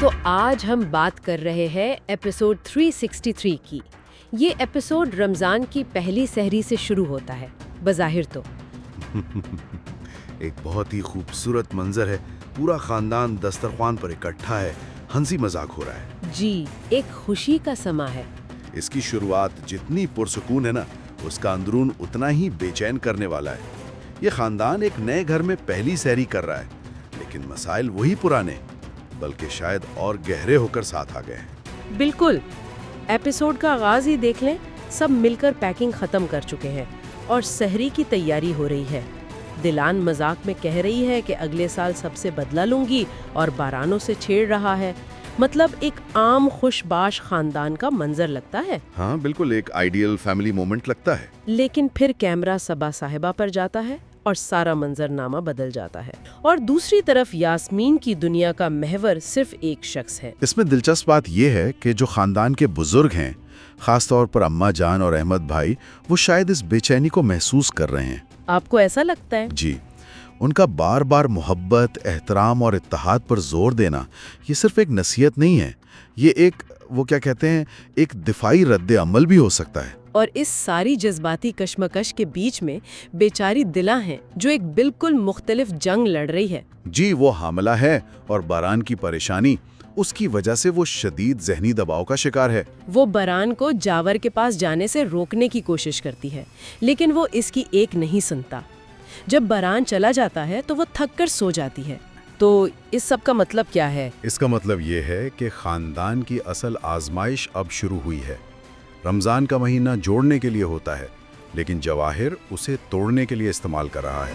तो आज हम बात कर रहे हैं एपिसोड 363 की। ये एपिसोड रमज़ान की पहली सहरी से शुरू होता है, बज़ाहिर तो। एक बहुत ही खूबसूरत मंजर है। पूरा खानदान दस्तरख्वान पर इकट्ठा है, हंसी मजाक हो रहा है। जी, एक खुशी का समा है। इसकी शुरुआत जितनी पुरसुकून है ना, उसका अंदरून उतना ही बेचैन करने वाला है। ये खानदान एक नए घर में पहली सहरी कर रहा है, लेकिन मसाइल वही पुराने, बल्कि शायद और गहरे होकर साथ आ गए हैं। बिल्कुल, एपिसोड का आगाज ही देख लें। सब मिलकर पैकिंग खत्म कर चुके हैं और सहरी की तैयारी हो रही है। दिलान मजाक में कह रही है कि अगले साल सबसे बदला लूंगी और बारानों से छेड़ रहा है। मतलब एक आम खुशबाश खानदान का मंजर लगता है। हाँ बिल्कुल, एक आइडियल फैमिली मोमेंट लगता है। लेकिन फिर कैमरा सबा साहिबा पर जाता है और सारा मंजरनामा बदल जाता है। और दूसरी तरफ यास्मीन की दुनिया का महवर सिर्फ एक शख्स है। इसमें दिलचस्प बात यह है कि जो खानदान के बुजुर्ग हैं, खास तौर पर अम्मा जान और अहमद भाई, वो शायद इस बेचैनी को महसूस कर रहे हैं। आपको ऐसा लगता है? जी, उनका बार बार मोहब्बत, एहतराम और इत्तेहाद पर जोर देना, ये सिर्फ एक नसीहत नहीं है, ये एक, वो क्या कहते हैं, एक दिफाई रद्द अमल भी हो सकता है। और इस सारी जज्बाती कश्मकश के बीच में बेचारी दिला है, जो एक बिल्कुल मुख्तलिफ जंग लड़ रही है। जी, वो हामला है और बारान की परेशानी, उसकी वजह से वो शदीद जहनी दबाव का शिकार है। वो बरान को जावर के पास जाने से रोकने की कोशिश करती है, लेकिन वो इसकी एक नहीं सुनता। जब बरान चला जाता है तो वो थक कर सो जाती है। तो इस सब का मतलब क्या है? इसका मतलब ये है कि खानदान की असल आजमाइश अब शुरू हुई है। रमज़ान का महीना जोड़ने के लिए होता है, लेकिन जवाहिर उसे तोड़ने के लिए इस्तेमाल कर रहा है।